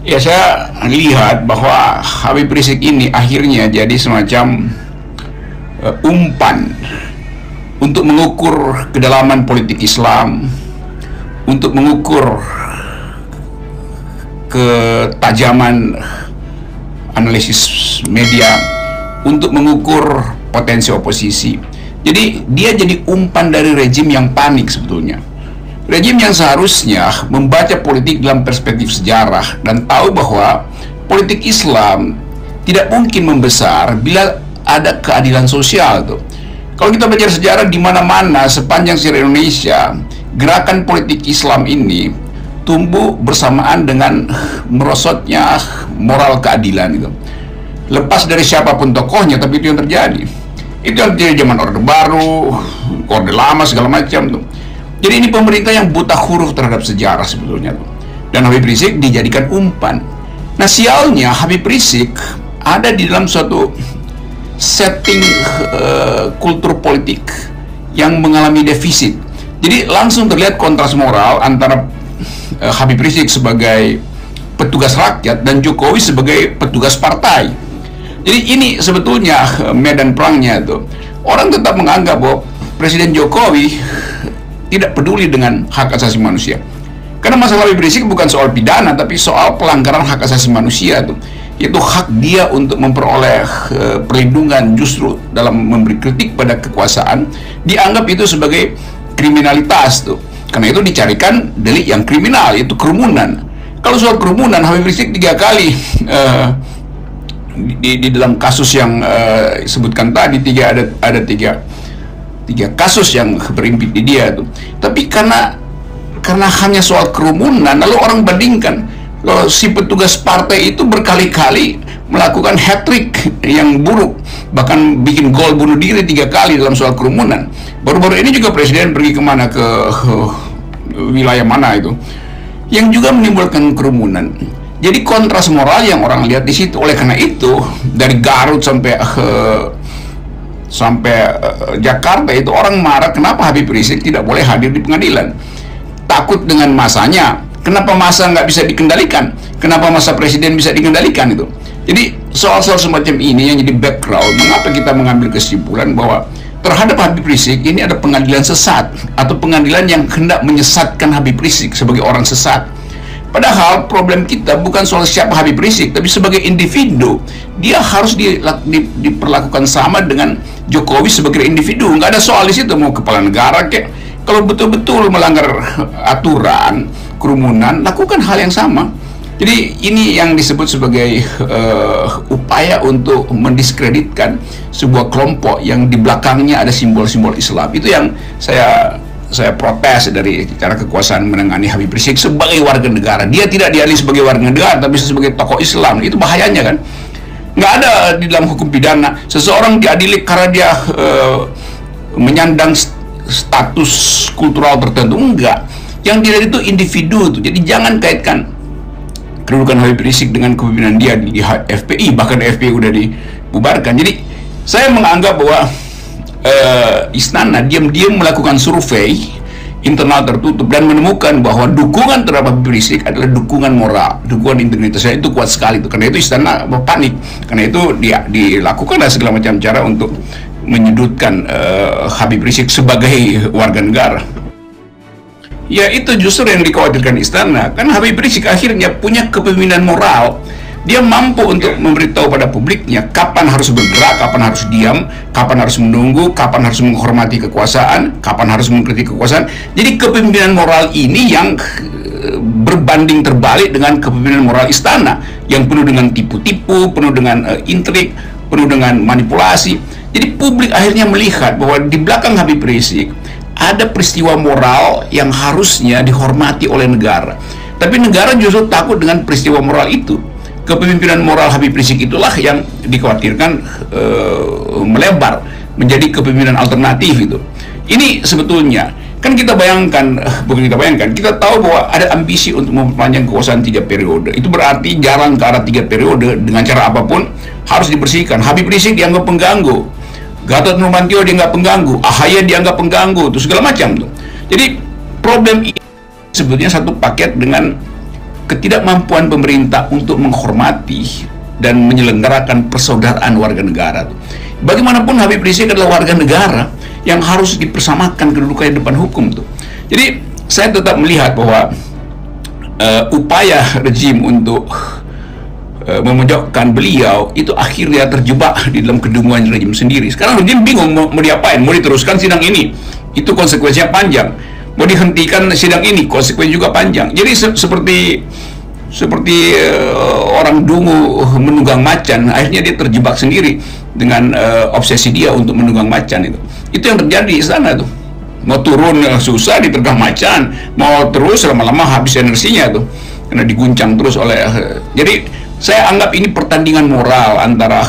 Ya, saya lihat bahwa Habib Rizik ini akhirnya jadi semacam umpan untuk mengukur kedalaman politik Islam, untuk mengukur ketajaman analisis media, untuk mengukur potensi oposisi. Jadi dia jadi umpan dari rejim yang panik sebetulnya. Rejim yang seharusnya membaca politik dalam perspektif sejarah dan tahu bahwa politik Islam tidak mungkin membesar bila ada keadilan sosial tuh. Kalau kita belajar sejarah di mana-mana sepanjang sejarah Indonesia, gerakan politik Islam ini tumbuh bersamaan dengan merosotnya moral keadilan itu. Lepas dari siapapun tokohnya, tapi itu yang terjadi. Itu yang terjadi zaman Orde Baru, Orde Lama, segala macam tuh. Jadi ini pemerintah yang buta huruf terhadap sejarah sebetulnya tuh. Dan Habib Rizik dijadikan umpan. Nah, sialnya Habib Rizik ada di dalam suatu setting kultur politik yang mengalami defisit. Jadi langsung terlihat kontras moral antara Habib Rizik sebagai petugas rakyat dan Jokowi sebagai petugas partai. Jadi ini sebetulnya medan perangnya tuh. Orang tetap menganggap bahwa Presiden Jokowi tidak peduli dengan hak asasi manusia. Karena masalah Habib Rizik bukan soal pidana, tapi soal pelanggaran hak asasi manusia tuh. Yaitu hak dia untuk memperoleh perlindungan justru dalam memberi kritik pada kekuasaan dianggap itu sebagai kriminalitas tuh. Karena itu dicarikan delik yang kriminal, yaitu kerumunan. Kalau soal kerumunan, Habib Rizik 3 kali di dalam kasus yang sebutkan tadi ada tiga kasus yang berimpit di dia tuh. Tapi karena hanya soal kerumunan, lalu orang bandingkan kalau si petugas partai itu berkali-kali melakukan hat-trick yang buruk, bahkan bikin gol bunuh diri 3 kali dalam soal kerumunan. Baru-baru ini juga presiden pergi kemana, ke wilayah mana itu, yang juga menimbulkan kerumunan. Jadi kontras moral yang orang lihat di situ. Oleh karena itu dari Garut sampai Jakarta itu orang marah kenapa Habib Rizik tidak boleh hadir di pengadilan. Takut dengan masanya. Kenapa masa nggak bisa dikendalikan? Kenapa masa presiden bisa dikendalikan itu? Jadi soal-soal semacam ini yang jadi background. Mengapa kita mengambil kesimpulan bahwa terhadap Habib Rizik ini ada pengadilan sesat atau pengadilan yang hendak menyesatkan Habib Rizik sebagai orang sesat. Padahal problem kita bukan soal siapa Habib Rizik, tapi sebagai individu dia harus diperlakukan sama dengan Jokowi sebagai individu. Nggak ada soal di situ mau kepala negara kek. Kalau betul-betul melanggar aturan kerumunan, lakukan hal yang sama. Jadi ini yang disebut sebagai upaya untuk mendiskreditkan sebuah kelompok yang di belakangnya ada simbol-simbol Islam. Itu yang saya protes dari cara kekuasaan menangani Habib Rizik sebagai warga negara. Dia tidak diadili sebagai warga negara, tapi sebagai tokoh Islam. Itu bahayanya kan. Nggak ada di dalam hukum pidana seseorang diadili karena dia menyandang status kultural tertentu. Enggak. Yang diadili itu individu tuh. Jadi jangan kaitkan kedudukan Habib Rizik dengan kepemimpinan dia di FPI, bahkan FPI udah dibubarkan. Jadi saya menganggap bahwa Istana diam-diam melakukan survei internal tertutup dan menemukan bahwa dukungan terhadap Habib Rizik adalah dukungan moral, dukungan integritasnya itu kuat sekali itu. Karena itu Istana panik, karena itu dilakukan segala macam cara untuk menyudutkan Habib Rizik sebagai warga negara. Ya, itu justru yang dikhawatirkan Istana. Kan Habib Rizik akhirnya punya kepemimpinan moral. Dia mampu untuk memberitahu pada publiknya kapan harus bergerak, kapan harus diam, kapan harus menunggu, kapan harus menghormati kekuasaan, kapan harus mengkritik kekuasaan. Jadi kepemimpinan moral ini yang berbanding terbalik dengan kepemimpinan moral Istana yang penuh dengan tipu-tipu, penuh dengan intrik, penuh dengan manipulasi. Jadi publik akhirnya melihat bahwa di belakang Habib Rizik ada peristiwa moral yang harusnya dihormati oleh negara. Tapi negara justru takut dengan peristiwa moral itu. Kepemimpinan moral Habib Rizik itulah yang dikhawatirkan melebar menjadi kepemimpinan alternatif itu. Ini sebetulnya kan kita bayangkan, bukan kita bayangkan, kita tahu bahwa ada ambisi untuk memperpanjang kekuasaan 3 periode. Itu berarti jalan ke arah 3 periode dengan cara apapun harus dibersihkan. Habib Rizik dianggap pengganggu, Gatot Nurmantio dianggap pengganggu, AHY dianggap pengganggu, itu segala macam tuh. Jadi problem ini sebetulnya satu paket dengan ketidakmampuan pemerintah untuk menghormati dan menyelenggarakan persaudaraan warga negara. Bagaimanapun Habib Rizik adalah warga negara yang harus dipersamakan kedudukannya di depan hukum tuh. Jadi saya tetap melihat bahwa upaya rejim untuk memojokkan beliau itu akhirnya terjebak di dalam kedunguan rejim sendiri. Sekarang rejim bingung mau diapain, mau diteruskan sidang ini, itu konsekuensinya panjang. Mau dihentikan sidang ini, konsekuensinya juga panjang. Jadi seperti orang dungu menunggang macan, akhirnya dia terjebak sendiri dengan obsesi dia untuk menunggang macan itu. Itu yang terjadi di sana tuh. Mau turun susah ditergang macan, mau terus lama-lama habis energinya tuh, karena diguncang terus oleh. Jadi saya anggap ini pertandingan moral antara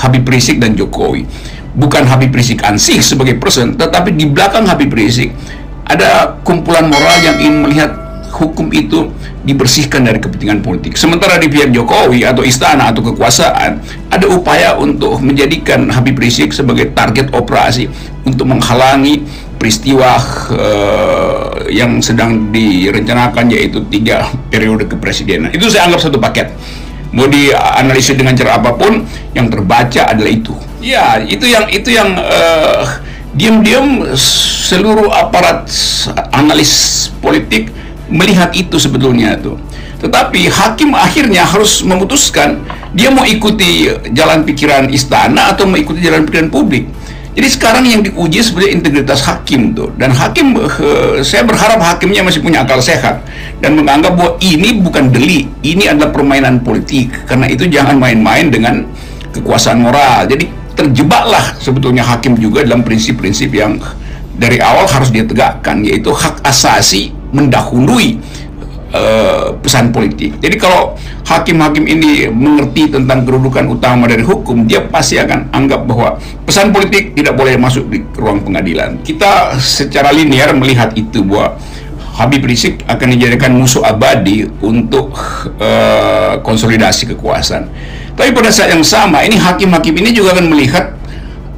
Habib Rizik dan Jokowi. Bukan Habib Rizik ansih sebagai person, tetapi di belakang Habib Rizik ada kumpulan moral yang ingin melihat hukum itu dibersihkan dari kepentingan politik. Sementara di pihak Jokowi atau istana atau kekuasaan ada upaya untuk menjadikan Habib Rizik sebagai target operasi untuk menghalangi peristiwa yang sedang direncanakan, yaitu 3 periode kepresidenan. Itu saya anggap satu paket. Mau dianalisis dengan cara apapun, yang terbaca adalah itu. Ya, itu yang diam-diam seluruh aparat analis politik melihat itu sebetulnya tuh. Tetapi hakim akhirnya harus memutuskan dia mau ikuti jalan pikiran istana atau mau ikuti jalan pikiran publik. Jadi sekarang yang diuji sebenarnya integritas hakim tuh, dan hakim saya berharap hakimnya masih punya akal sehat dan menganggap bahwa ini bukan delik, ini adalah permainan politik. Karena itu jangan main-main dengan kekuasaan moral. Jadi terjebaklah sebetulnya hakim juga dalam prinsip-prinsip yang dari awal harus dia tegakkan, yaitu hak asasi mendahului pesan politik. Jadi kalau hakim-hakim ini mengerti tentang kedudukan utama dari hukum, dia pasti akan anggap bahwa pesan politik tidak boleh masuk di ruang pengadilan. Kita secara linear melihat itu, bahwa Habib Rizik akan dijadikan musuh abadi untuk konsolidasi kekuasaan. Tapi pada saat yang sama, ini hakim-hakim ini juga akan melihat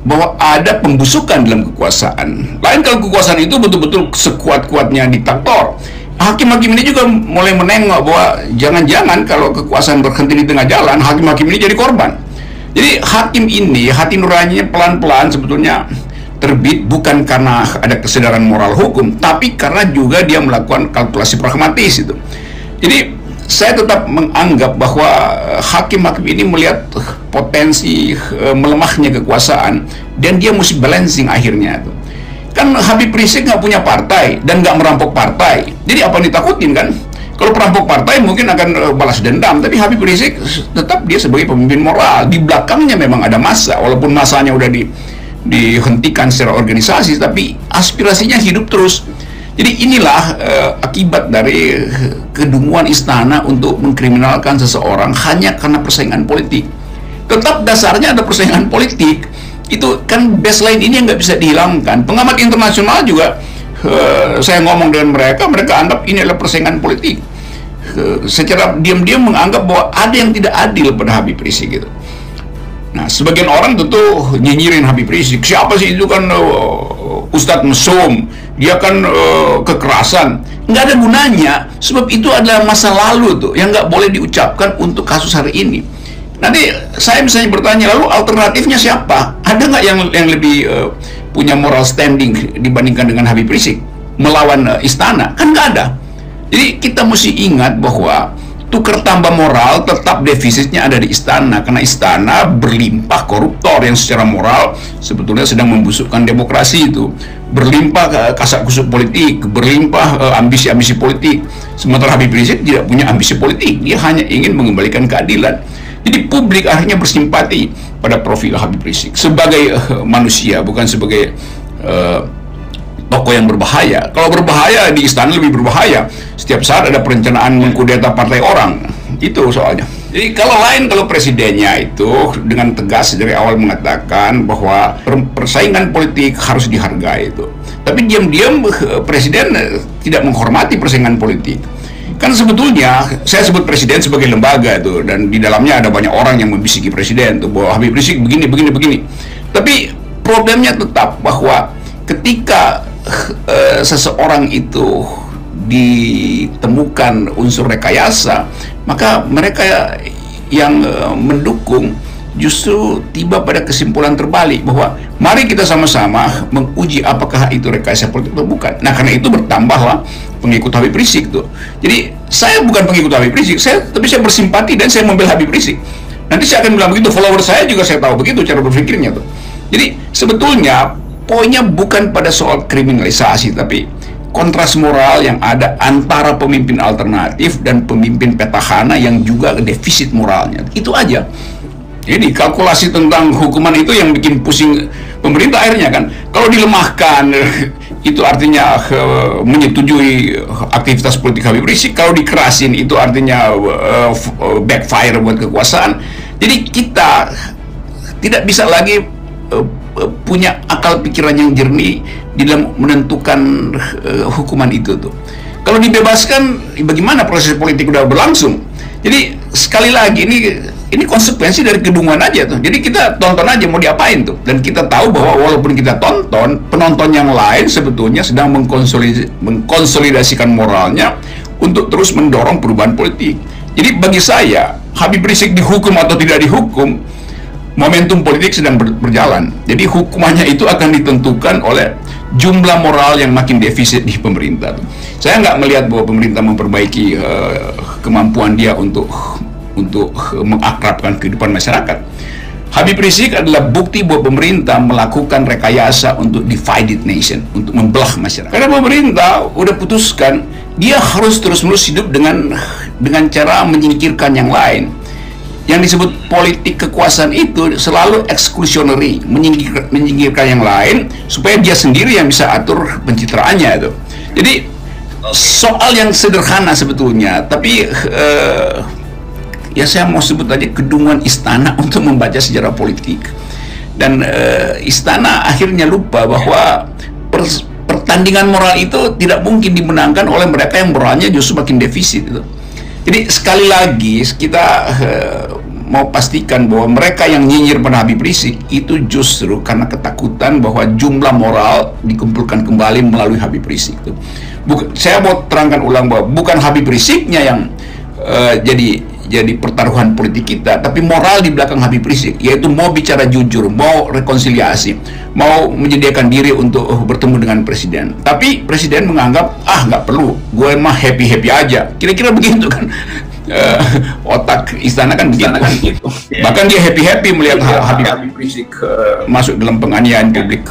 bahwa ada pembusukan dalam kekuasaan. Lain kalau kekuasaan itu betul-betul sekuat-kuatnya diktator. Hakim-hakim ini juga mulai menengok bahwa jangan-jangan kalau kekuasaan berhenti di tengah jalan, hakim-hakim ini jadi korban. Jadi hakim ini, hati nuraninya pelan-pelan sebetulnya terbit bukan karena ada kesadaran moral hukum, tapi karena juga dia melakukan kalkulasi pragmatis itu. Jadi saya tetap menganggap bahwa hakim-hakim ini melihat potensi melemahnya kekuasaan, dan dia mesti balancing akhirnya tuh. Kan Habib Rizik nggak punya partai dan nggak merampok partai, jadi apa yang ditakutin kan? Kalau perampok partai mungkin akan balas dendam, tapi Habib Rizik tetap dia sebagai pemimpin moral. Di belakangnya memang ada massa, walaupun massanya udah dihentikan secara organisasi, tapi aspirasinya hidup terus. Jadi inilah akibat dari kedunguan istana untuk mengkriminalkan seseorang hanya karena persaingan politik. Tetap dasarnya ada persaingan politik. Itu kan baseline ini yang nggak bisa dihilangkan. Pengamat internasional juga, saya ngomong dengan mereka anggap ini adalah persaingan politik. Secara diam-diam menganggap bahwa ada yang tidak adil pada Habib Rizik gitu. Nah, sebagian orang tentu nyinyirin Habib Rizik. Siapa sih itu kan Ustadz Mesum, dia kan kekerasan. Nggak ada gunanya, sebab itu adalah masa lalu tuh yang nggak boleh diucapkan untuk kasus hari ini. Nanti saya misalnya bertanya, lalu alternatifnya siapa? Ada nggak yang lebih punya moral standing dibandingkan dengan Habib Rizik melawan istana? Kan nggak ada. Jadi kita mesti ingat bahwa tukar tambah moral tetap defisitnya ada di istana, karena istana berlimpah koruptor yang secara moral sebetulnya sedang membusukkan demokrasi itu, berlimpah kasak kusuk politik, berlimpah ambisi-ambisi politik. Sementara Habib Rizik tidak punya ambisi politik, dia hanya ingin mengembalikan keadilan. Jadi publik akhirnya bersimpati pada profil Habib Rizik sebagai manusia, bukan sebagai tokoh yang berbahaya. Kalau berbahaya di istana lebih berbahaya. Setiap saat ada perencanaan mengkudeta partai orang. Itu soalnya. Jadi kalau presidennya itu dengan tegas dari awal mengatakan bahwa persaingan politik harus dihargai itu. Tapi diam-diam presiden tidak menghormati persaingan politik. Kan sebetulnya saya sebut presiden sebagai lembaga tuh, dan di dalamnya ada banyak orang yang membisiki presiden tuh bahwa Habib Rizik begini. Tapi problemnya tetap bahwa ketika seseorang itu ditemukan unsur rekayasa, maka mereka yang mendukung justru tiba pada kesimpulan terbalik bahwa mari kita sama-sama menguji apakah itu rekayasa politik atau bukan. Nah, karena itu bertambahlah pengikut Habib Rizik tuh. Jadi saya bukan pengikut Habib Rizik, tapi saya bersimpati dan saya membela Habib Rizik. Nanti saya akan bilang begitu, follower saya juga saya tahu begitu cara berpikirnya tuh. Jadi sebetulnya poinnya bukan pada soal kriminalisasi, tapi kontras moral yang ada antara pemimpin alternatif dan pemimpin petahana yang juga defisit moralnya. Itu aja. Jadi kalkulasi tentang hukuman itu yang bikin pusing pemerintah akhirnya kan. Kalau dilemahkan itu artinya menyetujui aktivitas politik Habib Rizik. Kalau dikerasin itu artinya backfire buat kekuasaan. Jadi kita tidak bisa lagi punya akal pikiran yang jernih di dalam menentukan hukuman itu tuh. Kalau dibebaskan, bagaimana proses politik udah berlangsung? Jadi sekali lagi ini konsekuensi dari kedunguan aja tuh. Jadi kita tonton aja mau diapain tuh. Dan kita tahu bahwa walaupun kita tonton, penonton yang lain sebetulnya sedang mengkonsolidasikan moralnya untuk terus mendorong perubahan politik. Jadi bagi saya, Habib Rizik dihukum atau tidak dihukum, momentum politik sedang berjalan. Jadi hukumannya itu akan ditentukan oleh jumlah moral yang makin defisit di pemerintah. Saya nggak melihat bahwa pemerintah memperbaiki kemampuan dia untuk mengakrabkan kehidupan masyarakat. Habib Rizik adalah bukti bahwa pemerintah melakukan rekayasa untuk divided nation, untuk membelah masyarakat. Karena pemerintah udah putuskan dia harus terus-menerus hidup dengan cara menyingkirkan yang lain. Yang disebut politik kekuasaan itu selalu exclusionary, menyingkirkan yang lain supaya dia sendiri yang bisa atur pencitraannya itu. Jadi soal yang sederhana sebetulnya, tapi ya saya mau sebut aja kedunguan istana untuk membaca sejarah politik. Dan istana akhirnya lupa bahwa pertandingan moral itu tidak mungkin dimenangkan oleh mereka yang moralnya justru makin defisit itu. Jadi sekali lagi kita mau pastikan bahwa mereka yang nyinyir pada Habib Rizik itu justru karena ketakutan bahwa jumlah moral dikumpulkan kembali melalui Habib Rizik. Saya mau terangkan ulang bahwa bukan Habib Riziknya yang jadi pertaruhan politik kita, tapi moral di belakang Habib Rizik, yaitu mau bicara jujur, mau rekonsiliasi, mau menyediakan diri untuk bertemu dengan presiden. Tapi presiden menganggap nggak perlu, gue mah happy aja. Kira-kira begitu kan. Otak istana kan begitu. Bahkan dia happy melihat Habib Rizik masuk dalam penganiayaan publik.